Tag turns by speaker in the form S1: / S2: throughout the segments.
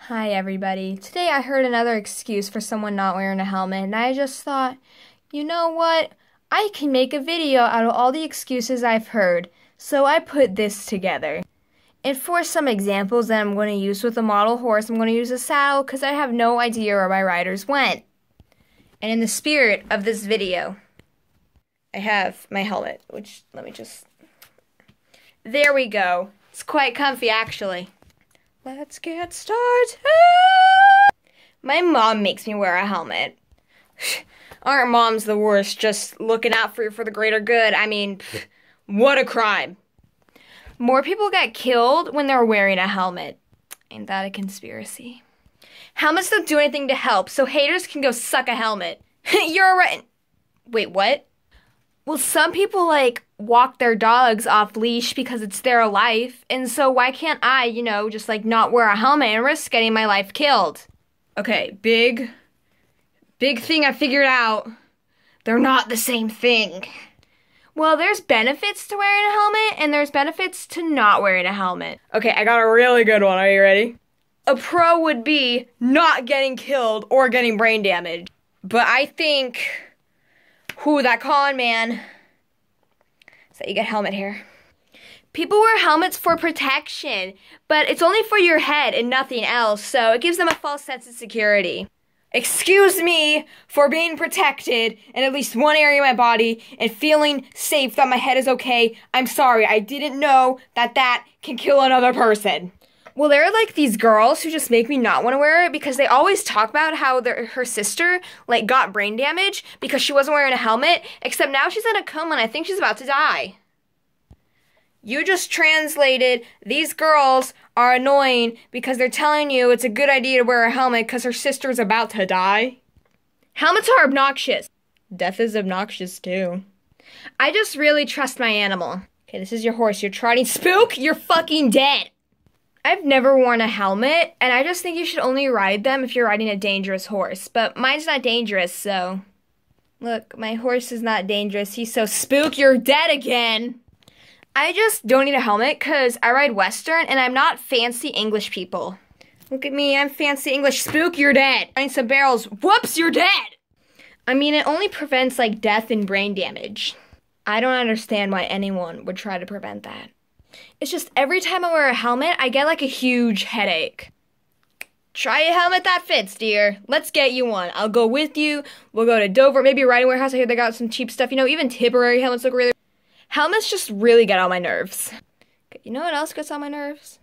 S1: Hi everybody. Today I heard another excuse for someone not wearing a helmet and I just thought, you know what? I can make a video out of all the excuses I've heard. So I put this together. And for some examples that I'm going to use with a model horse, I'm going to use a saddle because I have no idea where my riders went. And in the spirit of this video, I have my helmet, which there we go. It's quite comfy actually. Let's get started. My mom makes me wear a helmet. Aren't moms the worst, just looking out for the greater good? I mean, what a crime. More people get killed when they're wearing a helmet. Ain't that a conspiracy? Helmets don't do anything to help, so haters can go suck a helmet. You're right. Wait, what? Well, some people, walk their dogs off leash because it's their life, and so why can't I, just, not wear a helmet and risk getting my life killed? Okay, big thing I figured out. They're not the same thing. Well, there's benefits to wearing a helmet, and there's benefits to not wearing a helmet. Okay, I got a really good one. Are you ready? A pro would be not getting killed or getting brain damage. But I think... that con man. So you get helmet hair. People wear helmets for protection, but it's only for your head and nothing else, so it gives them a false sense of security. Excuse me for being protected in at least one area of my body and feeling safe that my head is okay. I'm sorry, I didn't know that can kill another person. Well, there are these girls who just make me not want to wear it because they always talk about how her sister got brain damage because she wasn't wearing a helmet, except now she's in a coma and I think she's about to die. You just translated, these girls are annoying because they're telling you it's a good idea to wear a helmet because her sister's about to die. Helmets are obnoxious. Death is obnoxious too. I just really trust my animal. Okay, this is your horse. You're trotting. Spook, you're fucking dead. I've never worn a helmet, and I just think you should only ride them if you're riding a dangerous horse. But mine's not dangerous, so... Look, my horse is not dangerous. He's so spook, you're dead again. I just don't need a helmet because I ride Western, and I'm not fancy English people. Look at me, I'm fancy English. Spook, you're dead. I need some barrels. Whoops, you're dead. I mean, it only prevents, death and brain damage. I don't understand why anyone would try to prevent that. It's just every time I wear a helmet, I get a huge headache. Try a helmet that fits, dear. Let's get you one. I'll go with you. We'll go to Dover, maybe a riding warehouse. I hear they got some cheap stuff. Even Tipperary helmets look really... Helmets just really get on my nerves. You know what else gets on my nerves?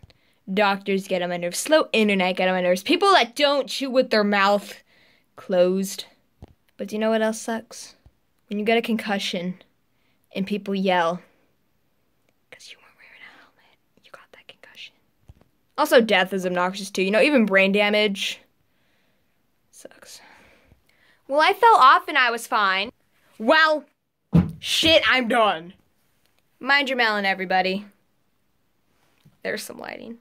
S1: Doctors get on my nerves. Slow internet get on my nerves. People that don't chew with their mouth closed. But do you know what else sucks? When you get a concussion and people yell. Because you weren't wearing a helmet. You got that concussion. Also, death is obnoxious too. Even brain damage sucks. Well, I fell off and I was fine. Well, shit, I'm done. Mind your melon, everybody. There's some lighting.